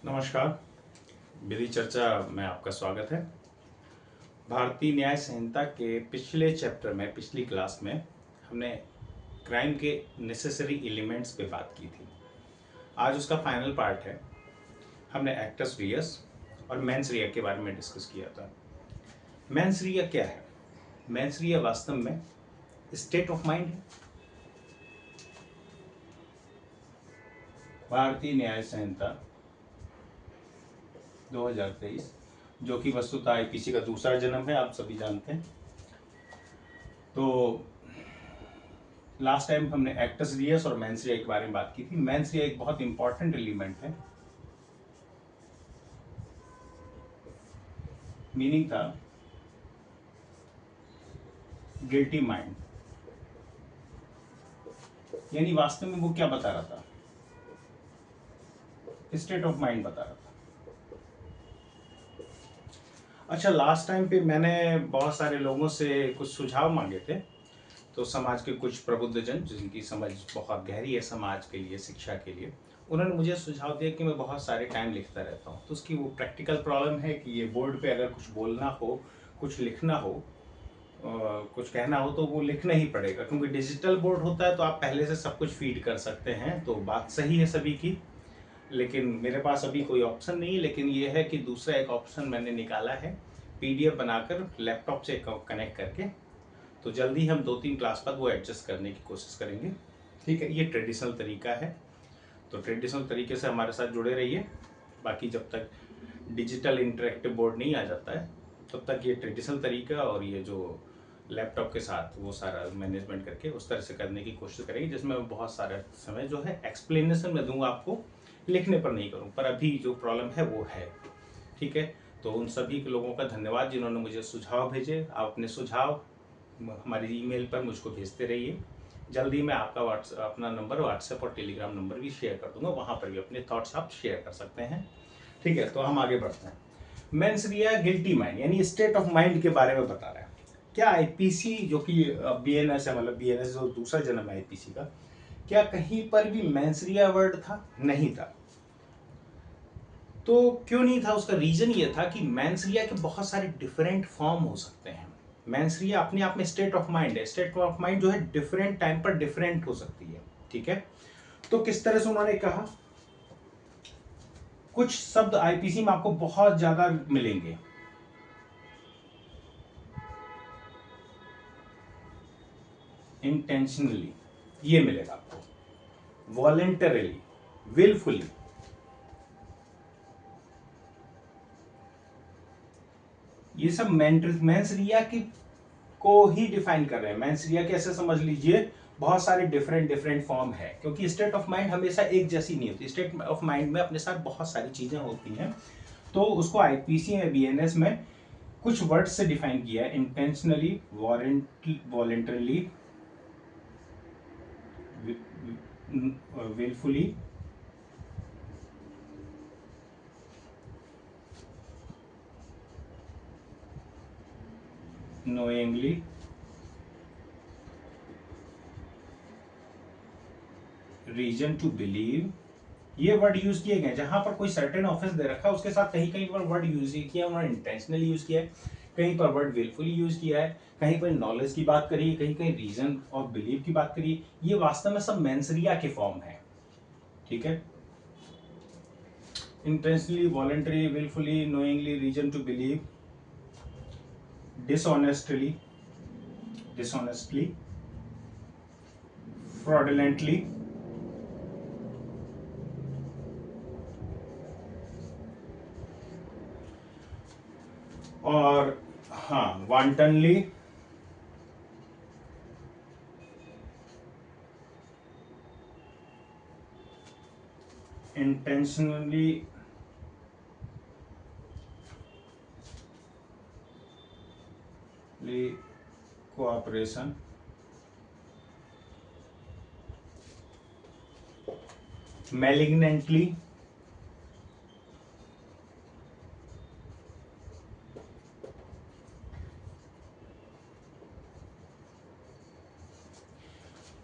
नमस्कार। विधि चर्चा में आपका स्वागत है। भारतीय न्याय संहिता के पिछले चैप्टर में, पिछली क्लास में हमने क्राइम के नेसेसरी एलिमेंट्स पे बात की थी। आज उसका फाइनल पार्ट है। हमने एक्टस रियस और मेंस रिया के बारे में डिस्कस किया था। मेंस रिया क्या है? मेंस रिया वास्तव में स्टेट ऑफ माइंड है। भारतीय न्याय संहिता 2023, जो कि वस्तुतः आईपीसी का दूसरा जन्म है, आप सभी जानते हैं। तो लास्ट टाइम हमने एक्टस रियस और मेंस रिया के बारे में बात की थी। मेंस रिया एक बहुत इंपॉर्टेंट एलिमेंट है। मीनिंग था गिल्टी माइंड, यानी वास्तव में वो क्या बता रहा था? स्टेट ऑफ माइंड बता रहा था। अच्छा, लास्ट टाइम पे मैंने बहुत सारे लोगों से कुछ सुझाव मांगे थे। तो समाज के कुछ प्रबुद्धजन, जिनकी समझ बहुत गहरी है समाज के लिए, शिक्षा के लिए, उन्होंने मुझे सुझाव दिया कि मैं बहुत सारे टाइम लिखता रहता हूँ। तो उसकी वो प्रैक्टिकल प्रॉब्लम है कि ये बोर्ड पे अगर कुछ बोलना हो, कुछ लिखना हो, कुछ कहना हो, तो वो लिखना ही पड़ेगा, क्योंकि डिजिटल बोर्ड होता है तो आप पहले से सब कुछ फीड कर सकते हैं। तो बात सही है सभी की, लेकिन मेरे पास अभी कोई ऑप्शन नहीं है। लेकिन ये है कि दूसरा एक ऑप्शन मैंने निकाला है, पीडीएफ बनाकर लैपटॉप से कनेक्ट करके। तो जल्दी हम 2-3 क्लास बाद वो एडजस्ट करने की कोशिश करेंगे। ठीक है, ये ट्रेडिशनल तरीका है। तो ट्रेडिशनल तरीके से हमारे साथ जुड़े रहिए। बाकी जब तक डिजिटल इंटरेक्टिव बोर्ड नहीं आ जाता है, तब तक ये ट्रेडिशनल तरीका और ये जो लैपटॉप के साथ वो सारा मैनेजमेंट करके उस तरह से करने की कोशिश करेंगे, जिसमें मैं बहुत सारा समय जो है एक्सप्लेनेशन में दूंगा आपको, लिखने पर नहीं करूँ। पर अभी जो प्रॉब्लम है वो है। ठीक है, तो उन सभी लोगों का धन्यवाद जिन्होंने मुझे सुझाव भेजे। आप अपने सुझाव हमारी ईमेल पर मुझको भेजते रहिए। जल्दी मैं आपका अपना नंबर व्हाट्सएप और टेलीग्राम नंबर भी शेयर कर दूंगा, वहां पर भी अपने थॉट्स आप शेयर कर सकते हैं। ठीक है, तो हम आगे बढ़ते हैं। मेंस रिया गिल्टी माइंड यानी स्टेट ऑफ माइंड के बारे में बता रहा है। क्या आईपीसी, जो कि बीएनएस है, मतलब बीएनएस जो दूसरा जन्म है आईपीसी का, क्या कहीं पर भी मेंस रिया वर्ड था? नहीं था। तो क्यों नहीं था? उसका रीजन ये था कि मेंसरिया के बहुत सारे डिफरेंट फॉर्म हो सकते हैं। मेंसरिया अपने आप में स्टेट ऑफ माइंड है। स्टेट ऑफ माइंड जो है डिफरेंट टाइम पर डिफरेंट हो सकती है। ठीक है, तो किस तरह से उन्होंने कहा? कुछ शब्द आईपीसी में आपको बहुत ज्यादा मिलेंगे। इंटेंशनली ये मिलेगा आपको, वॉलेंटरली, विलफुली, ये सब मेंसरिया की को ही डिफाइन कर रहे हैं। मेंसरिया के ऐसे समझ लीजिए बहुत सारे डिफरेंट डिफरेंट फॉर्म है, क्योंकि स्टेट ऑफ माइंड हमेशा एक जैसी नहीं होती। स्टेट ऑफ माइंड में अपने साथ बहुत सारी चीजें होती हैं। तो उसको आईपीसी में, बीएनएस में कुछ वर्ड से डिफाइन किया है। Intentionally, voluntarily, wilfully, knowingly, reason to believe, ये वर्ड यूज किए गए। जहां पर कोई सर्टेन ऑफेंस दे रखा है उसके साथ कहीं कहीं पर वर्ड यूज किया, उन्होंने इंटेंशनली यूज किया है, कहीं पर वर्ड विलफुली यूज किया है, कहीं पर नॉलेज की बात करी, कहीं कहीं रीजन और बिलीव की बात करी। ये वास्तव में सब मेंसरिया के फॉर्म है। ठीक है, intentionally, voluntary, wilfully, knowingly, reason to believe, dishonestly, fraudulently, और हाँ, वांटनली, इंटेंशनली, कोऑपरेशन, मैलिग्नेंटली,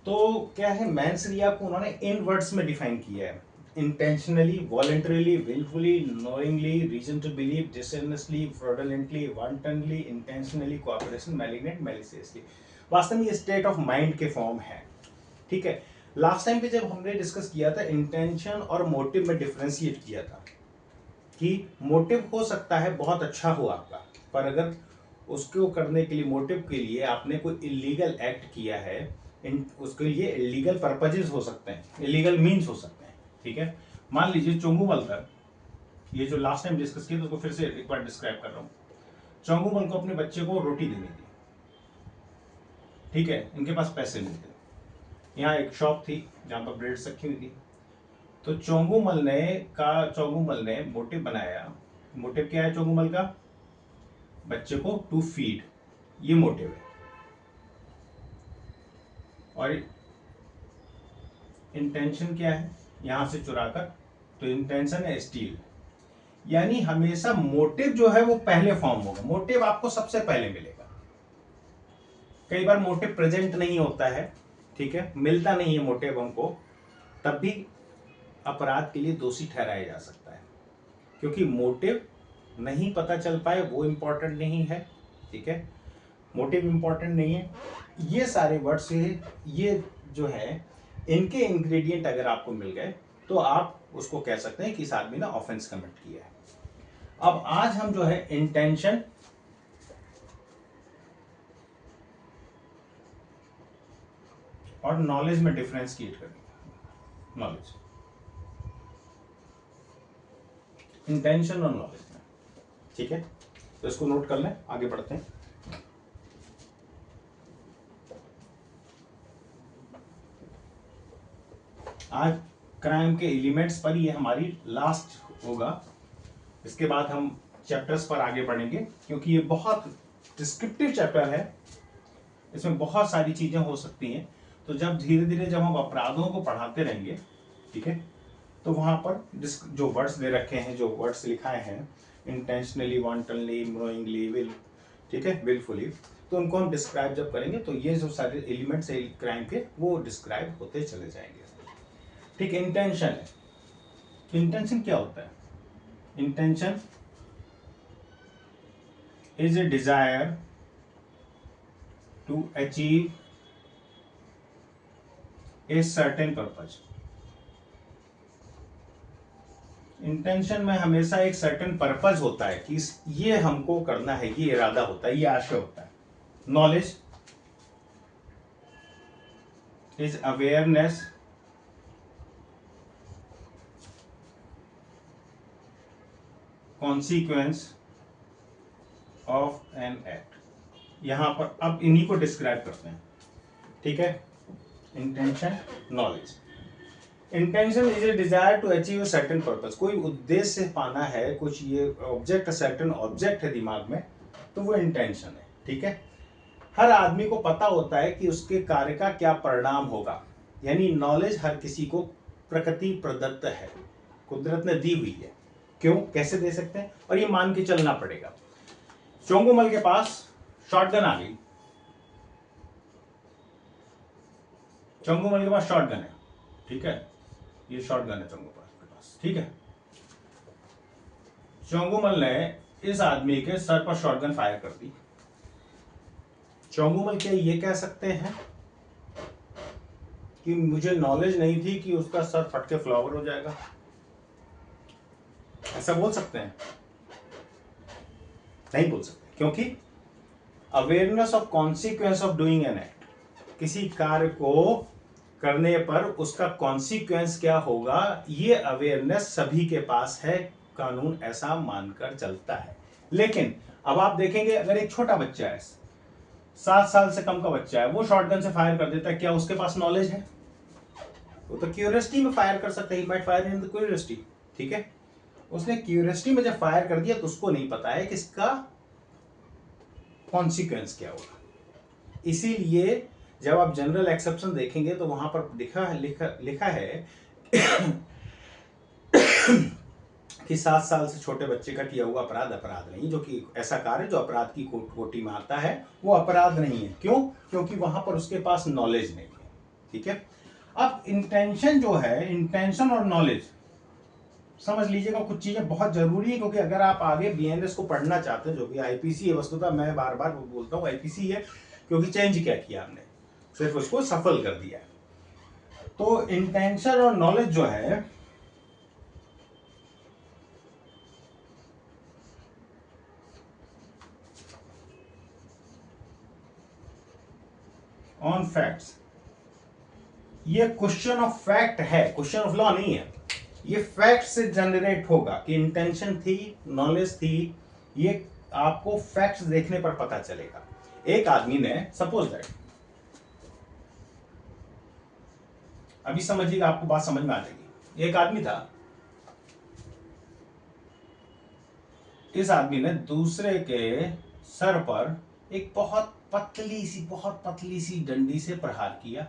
तो क्या है, मेंसरिया को उन्होंने इन वर्ड्स में डिफाइन किया है। intentionally, voluntarily, willfully, knowingly, reason to believe, dishonestly, fraudulently, wantonly, intentionally, cooperation, malignant, maliciously। वास्तव में ये स्टेट ऑफ माइंड के फॉर्म है। ठीक है, लास्ट टाइम पे जब हमने डिस्कस किया था इंटेंशन और मोटिव में डिफरेंशिएट किया था कि मोटिव हो सकता है बहुत अच्छा हो आपका, पर अगर उसको करने के लिए, मोटिव के लिए आपने कोई इलीगल एक्ट किया है, उसके लिए इलीगल पर्पजेस हो सकते हैं, इलीगल मीन्स हो सकते हैं। ठीक है, मान लीजिए चोंगूमलकर, ये जो लास्ट टाइम डिस्कस किया था उसको फिर से एक बार डिस्क्राइब कर रहा हूँ। चोंगूमल को अपने बच्चे को रोटी देनी थी। ठीक है, इनके पास पैसे नहीं थे, यहाँ एक शॉप थी जहाँ पर ब्रेड्स रखी हुई थी। तो चोंगूमल ने मोटिव बनाया। मोटिव क्या है चोंगूमल का? बच्चे को टू फीड, ये मोटिव है। और इंटेंशन क्या है? यहां से चुराकर, तो इंटेंशन है स्टील। यानी हमेशा मोटिव जो है वो पहले फॉर्म होगा, मोटिव आपको सबसे पहले मिलेगा। कई बार मोटिव प्रेजेंट नहीं होता है, ठीक है, मिलता नहीं है मोटिव हमको, तब भी अपराध के लिए दोषी ठहराया जा सकता है, क्योंकि मोटिव नहीं पता चल पाए वो इंपॉर्टेंट नहीं है। ठीक है, मोटिव इंपॉर्टेंट नहीं है। ये सारे वर्ड्स, ये जो है, इनके इंग्रेडिएंट अगर आपको मिल गए तो आप उसको कह सकते हैं कि इस आदमी ने ऑफेंस कमिट किया है। अब आज हम जो है इंटेंशन और नॉलेज में डिफरेंस क्रिएट करेंगे। नॉलेज, इंटेंशन और नॉलेज में। ठीक है, तो इसको नोट कर लें, आगे बढ़ते हैं। आज क्राइम के एलिमेंट्स पर ये हमारी लास्ट होगा। इसके बाद हम चैप्टर्स पर आगे बढ़ेंगे, क्योंकि ये बहुत डिस्क्रिप्टिव चैप्टर है, इसमें बहुत सारी चीजें हो सकती हैं। तो जब धीरे धीरे जब हम अपराधों को पढ़ाते रहेंगे, ठीक है, तो वहां पर जो वर्ड्स दे रखे हैं, जो वर्ड्स लिखाए हैं, इंटेंशनली, वांटनली, नोइंगली, विल, ठीक है, विलफुली, तो उनको हम डिस्क्राइब जब करेंगे तो ये जो सारे एलिमेंट्स है क्राइम के, वो डिस्क्राइब होते चले जाएंगे। ठीक, इंटेंशन है। इंटेंशन क्या होता है? Intention is a desire to achieve a certain purpose. Intention में हमेशा एक सर्टेन पर्पज होता है कि ये हमको करना है, ये इरादा होता है, ये आशय होता है। Knowledge is awareness consequence of an act. यहां पर अब इन्हीं को डिस्क्राइब करते हैं। ठीक है, intention, knowledge. Intention is a desire to achieve a certain purpose. कोई उद्देश्य पाना है, कुछ ये ऑब्जेक्ट, सर्टेन ऑब्जेक्ट है दिमाग में, तो वो इंटेंशन है। ठीक है, हर आदमी को पता होता है कि उसके कार्य का क्या परिणाम होगा। यानी नॉलेज हर किसी को प्रकृति प्रदत्त है, कुदरत ने दी हुई है। क्यों, कैसे दे सकते हैं? और ये मान के चलना पड़ेगा। चोंगूमल के पास शॉटगन आ गई, चोंगूमल के पास शॉटगन है, ठीक है, ये शॉटगन है चोंगूमल के पास। ठीक है, चोंगूमल ने इस आदमी के सर पर शॉटगन फायर कर दी। चोंगूमल क्या ये कह सकते हैं कि मुझे नॉलेज नहीं थी कि उसका सर फट के फ्लावर हो जाएगा? ऐसा बोल सकते हैं? नहीं बोल सकते, क्योंकि awareness of consequence of doing an act, किसी कार्य को करने पर उसका कॉन्सिक्वेंस क्या होगा, ये अवेयरनेस सभी के पास है, कानून ऐसा मानकर चलता है। लेकिन अब आप देखेंगे, अगर एक छोटा बच्चा है, 7 साल से कम का बच्चा है, वो शॉटगन से फायर कर देता है, क्या उसके पास नॉलेज है? वो तो क्यूरियोसिटी में फायर कर सकता है, he might fire in the curiosity. ठीक है, उसने क्यूरियोसिटी में जब फायर कर दिया तो उसको नहीं पता है कि इसका कॉन्सिक्वेंस क्या होगा। इसीलिए जब आप जनरल एक्सेप्शन देखेंगे तो वहां पर लिखा है कि 7 साल से छोटे बच्चे का किया हुआ अपराध अपराध नहीं, जो कि ऐसा कार्य जो अपराध की कोटि में आता है वो अपराध नहीं है। क्यों? क्योंकि वहां पर उसके पास नॉलेज नहीं है। ठीक है, अब इंटेंशन जो है, इंटेंशन और नॉलेज, समझ लीजिएगा कुछ चीजें बहुत जरूरी है, क्योंकि अगर आप आगे बीएनएस को पढ़ना चाहते हैं, जो कि आईपीसी है, वस्तुतः मैं बार बार बोलता हूँ आईपीसी है, क्योंकि चेंज क्या किया हमने, सिर्फ उसको सफल कर दिया है। तो इंटेंशन और नॉलेज जो है ऑन फैक्ट्स, ये क्वेश्चन ऑफ फैक्ट है, क्वेश्चन ऑफ लॉ नहीं है। ये फैक्ट से जनरेट होगा कि इंटेंशन थी, नॉलेज थी, ये आपको फैक्ट्स देखने पर पता चलेगा। एक आदमी ने, सपोज दैट, अभी समझिएगा, आपको बात समझ में आ जाएगी। एक आदमी था, इस आदमी ने दूसरे के सर पर एक बहुत पतली सी डंडी से प्रहार किया।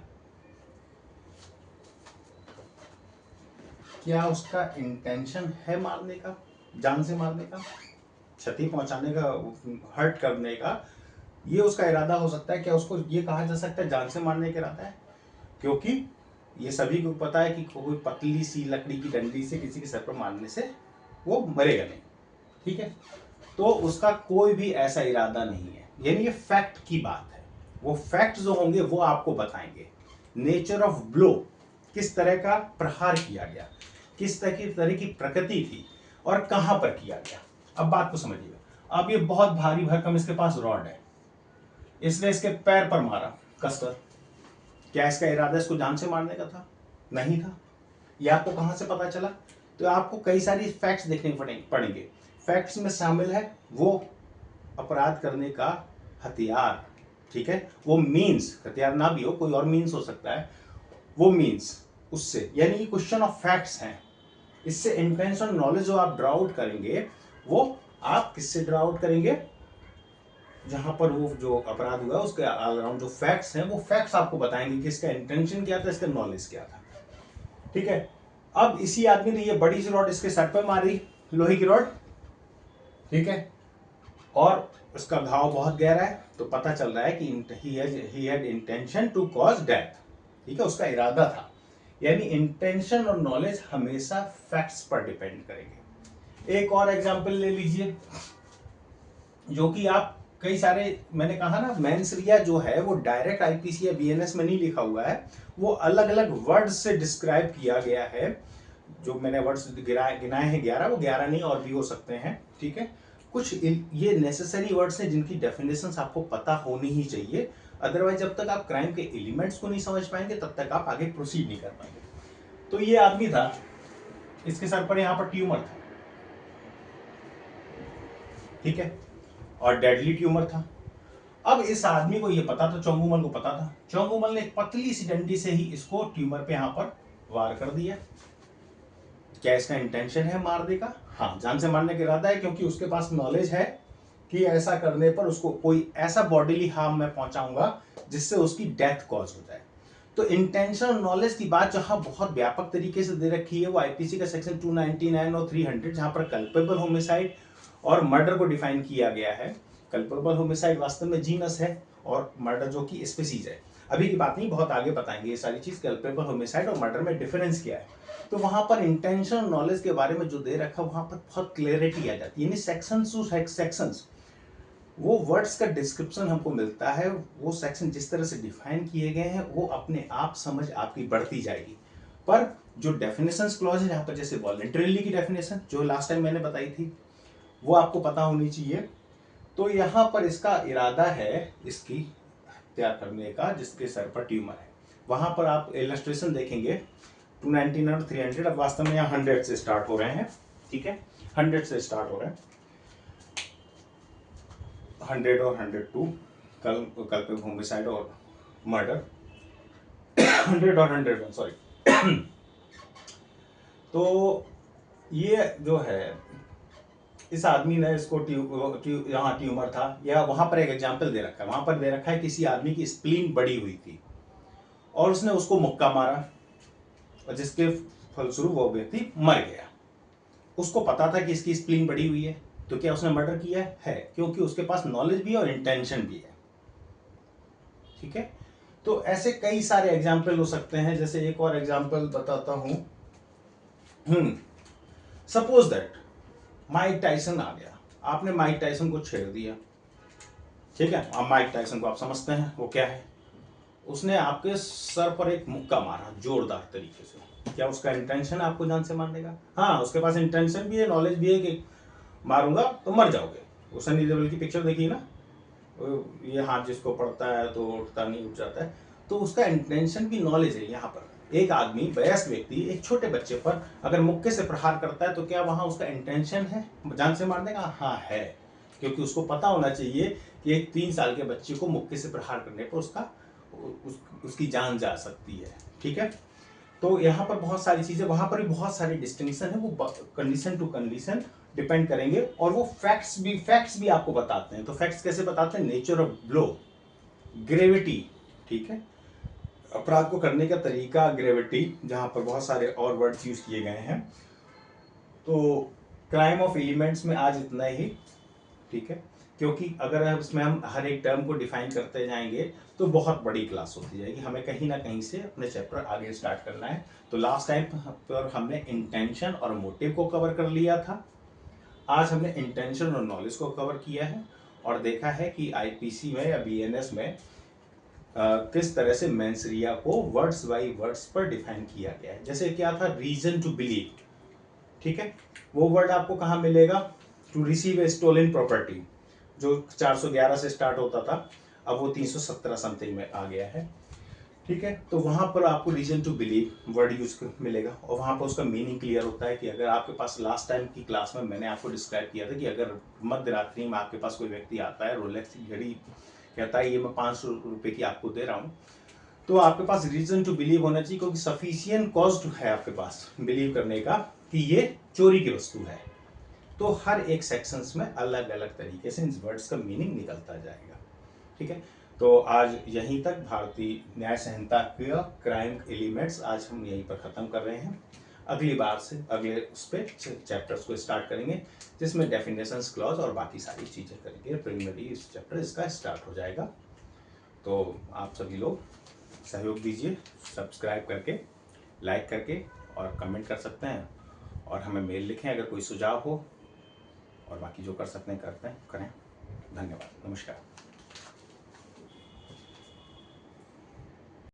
क्या उसका इंटेंशन है मारने का, जान से मारने का, क्षति पहुंचाने का, हर्ट करने का, ये उसका इरादा हो सकता है? क्या उसको ये कहा जा सकता है जान से मारने का इरादा है? क्योंकि ये सभी को पता है कि कोई पतली सी लकड़ी की डंडी से किसी के सर पर मारने से वो मरेगा नहीं, ठीक है? तो उसका कोई भी ऐसा इरादा नहीं है, यानी ये फैक्ट की बात है। वो फैक्ट जो होंगे वो आपको बताएंगे नेचर ऑफ ब्लो, किस तरह का प्रहार किया गया, किस तरह की प्रकृति थी और कहां पर किया गया। अब बात को समझिएगा। अब ये बहुत भारी भरकम इसके पास रॉड है, इसने इसके पैर पर मारा कसकर। क्या इसका इरादा इसको जान से मारने का था? नहीं था। यह आपको कहां से पता चला? तो आपको कई सारी फैक्ट्स देखने पड़ेंगे। फैक्ट्स में शामिल है वो अपराध करने का हथियार, ठीक है? वो मीन्स, हथियार ना भी हो, कोई और मीन्स हो सकता है, वो मीन्स उससे, यानी कि क्वेश्चन ऑफ फैक्ट्स हैं। इससे इंटेंशन नॉलेज जो आप ड्रा आउट करेंगे, वो आप किससे ड्रा आउट करेंगे? जहां पर वो जो अपराध हुआ उसके अराउंड जो फैक्ट्स हैं, वो फैक्ट्स आपको बताएंगे कि इसका इंटेंशन क्या था, इसका नॉलेज क्या था, ठीक है? अब इसी आदमी ने ये बड़ी सी रॉड इसके सर पर मारी, लोहे की रॉड, ठीक है, और उसका घाव बहुत गहरा है, तो पता चल रहा है कि he had intention to cause death, ठीक है? उसका इरादा था। यानी इंटेंशन और नॉलेज हमेशा फैक्ट्स पर डिपेंड करेंगे। एक और एग्जांपल ले लीजिए, जो कि आप कई सारे, मैंने कहा ना, मेंसरिया जो है वो डायरेक्ट आईपीसी या बीएनएस में नहीं लिखा हुआ है, वो अलग अलग वर्ड्स से डिस्क्राइब किया गया है। जो मैंने वर्ड्स गिनाए हैं 11, वो 11 नहीं और भी हो सकते हैं, ठीक है? कुछ ये नेसेसरी वर्ड्स हैं जिनकी डेफिनेशंस आपको पता होनी ही चाहिए, अदरवाइज जब तक आप क्राइम के एलिमेंट्स को नहीं समझ पाएंगे तब तक आप आगे प्रोसीड नहीं कर पाएंगे। तो ये आदमी था, इसके सर पर यहाँ पर ट्यूमर था, ठीक है, और डेडली ट्यूमर था। अब इस आदमी को ये पता था, चोंगुमल को पता था, चोंगुमल ने एक पतली सी डंडी से ही इसको ट्यूमर पे यहाँ पर वार कर दिया। क्या इसका इंटेंशन है मारने का? हाँ, जान से मारने का इरादा है, क्योंकि उसके पास नॉलेज है कि ऐसा करने पर उसको कोई ऐसा बॉडीली हार्म मैं पहुंचाऊंगा जिससे उसकी डेथ कॉज हो जाए। तो इंटेंशन और नॉलेज की बात जहां बहुत व्यापक तरीके से दे रखी है, वो आईपीसी का सेक्शन 299 और 300, जहां पर कल्पेबल होमिसाइड और मर्डर को डिफाइन किया गया है। कल्पेबल होमिसाइड वास्तव में जीनस है और मर्डर जो कि स्पीसीज है। अभी की बात नहीं, बहुत आगे बताएंगे ये सारी चीज, कल्पेबल होमिसाइड और मर्डर में डिफरेंस क्या है। तो वहां पर इंटेंशन और नॉलेज के बारे में जो दे रखा है, वहां पर बहुत क्लियरिटी आ जाती है, यानी सेक्शंस टू सेक्शंस वो वर्ड्स का डिस्क्रिप्शन हमको मिलता है, वो सेक्शन जिस तरह से डिफाइन किए गए हैं वो अपने आप समझ आपकी बढ़ती जाएगी। पर जो डेफिनेशंस क्लॉज है, जहां पर जैसे वॉलंटरीली की डेफिनेशन जो लास्ट टाइम मैंने बताई थी, वो आपको पता होनी चाहिए। तो यहां पर इसका इरादा है इसकी हत्या करने का जिसके सर पर ट्यूमर है। वहां पर आप इलस्ट्रेशन देखेंगे 299 और 300, अब वास्तव में यहाँ 100 से स्टार्ट हो रहे हैं, ठीक है, 100 से स्टार्ट हो रहे हैं, 100 और 102 कल पे होमिसाइड और मर्डर, 100 और 101, सॉरी। तो ये जो है, इस आदमी ने इसको यहाँ ट्यूमर था, या वहां पर एक एग्जांपल दे रखा है, वहां पर दे रखा है किसी आदमी की स्प्लीन बड़ी हुई थी और उसने उसको मुक्का मारा और जिसके फलस्वरूप वो व्यक्ति मर गया। उसको पता था कि इसकी स्प्लीन बड़ी हुई है, तो क्या उसने मर्डर किया है? क्योंकि उसके पास नॉलेज भी है और इंटेंशन भी है, ठीक है? तो ऐसे कई सारे एग्जाम्पल हो सकते हैं। जैसे एक और एग्जाम्पल बताता हूं, सपोज दैट माइक टाइसन आ गया, आपने माइक टाइसन को छेड़ दिया, ठीक है। अब माइक टाइसन को आप समझते हैं वो क्या है, उसने आपके सर पर एक मुक्का मारा जोरदार तरीके से, क्या उसका इंटेंशन आपको जान से मारने का? हाँ, उसके पास इंटेंशन भी है, नॉलेज भी है कि मारूंगा तो मर जाओगे। वो सनी देओल की पिक्चर देखी ना, ये हाथ जिसको पड़ता है तो उठता नहीं, उठ जाता है। तो उसका इंटेंशन की नॉलेज है। यहाँ पर एक आदमी, वयस्क व्यक्ति एक छोटे बच्चे पर अगर मुक्के से प्रहार करता है तो क्या वहां उसका इंटेंशन है जान से मारने का? हाँ है, क्योंकि उसको पता होना चाहिए कि एक 3 साल के बच्चे को मुक्के से प्रहार करने पर उसकी जान जा सकती है, ठीक है। तो यहाँ पर बहुत सारी चीजें, वहां पर भी बहुत सारी डिस्टिंक्शन है, वो कंडीशन टू कंडीशन डिपेंड करेंगे। और वो फैक्ट्स भी आपको बताते हैं। तो फैक्ट्स कैसे बताते हैं? नेचर ऑफ ब्लो, ग्रेविटी, ठीक है, अपराध को करने का तरीका, ग्रेविटी, जहां पर बहुत सारे और वर्ड्स यूज किए गए हैं। तो क्राइम ऑफ एलिमेंट्स में आज इतना ही, ठीक है, क्योंकि अगर इसमें हम हर एक टर्म को डिफाइन करते जाएंगे तो बहुत बड़ी क्लास होती जाएगी, हमें कहीं ना कहीं से अपने चैप्टर आगे स्टार्ट करना है। तो लास्ट टाइम पर हमने इंटेंशन और मोटिव को कवर कर लिया था, आज हमने इंटेंशन और नॉलेज को कवर किया है और देखा है कि आईपीसी में या बीएनएस में किस तरह से मेंसरिया को वर्ड्स बाई वर्ड्स पर डिफाइन किया गया है। जैसे क्या था, रीजन टू बिलीव, ठीक है, वो वर्ड आपको कहाँ मिलेगा? To receive a stolen property, जो 411 से स्टार्ट होता था, अब वो 317 समथिंग में आ गया है, ठीक है। तो वहां पर आपको reason to believe word use मिलेगा और वहां पर उसका मीनिंग क्लियर होता है कि अगर आपके पास लास्ट टाइम की क्लास में मैंने आपको डिस्क्राइब किया था कि अगर मध्य रात्रि में आपके पास कोई व्यक्ति आता है, रोलेक्स की घड़ी कहता है ये मैं 500 रुपए की आपको दे रहा हूँ, तो आपके पास रीजन टू बिलीव होना चाहिए, क्योंकि सफिशियंट कॉज है आपके पास बिलीव करने का कि ये चोरी की वस्तु है। तो हर एक सेक्शंस में अलग अलग तरीके से इन वर्ड्स का मीनिंग निकलता जाएगा, ठीक है। तो आज यहीं तक भारतीय न्याय संहिता के क्राइम एलिमेंट्स आज हम यहीं पर खत्म कर रहे हैं। अगली बार से अगले उस पर चैप्टर्स को स्टार्ट करेंगे, जिसमें डेफिनेशंस, क्लॉज और बाकी सारी चीज़ें करेंगे। प्रिलिमिनरी इस चैप्टर इसका स्टार्ट हो जाएगा। तो आप सभी लोग सहयोग दीजिए, सब्सक्राइब करके, लाइक करके और कमेंट कर सकते हैं और हमें मेल लिखें अगर कोई सुझाव हो, और बाकी जो कर सकते हैं करते हैं, करें। धन्यवाद, नमस्कार।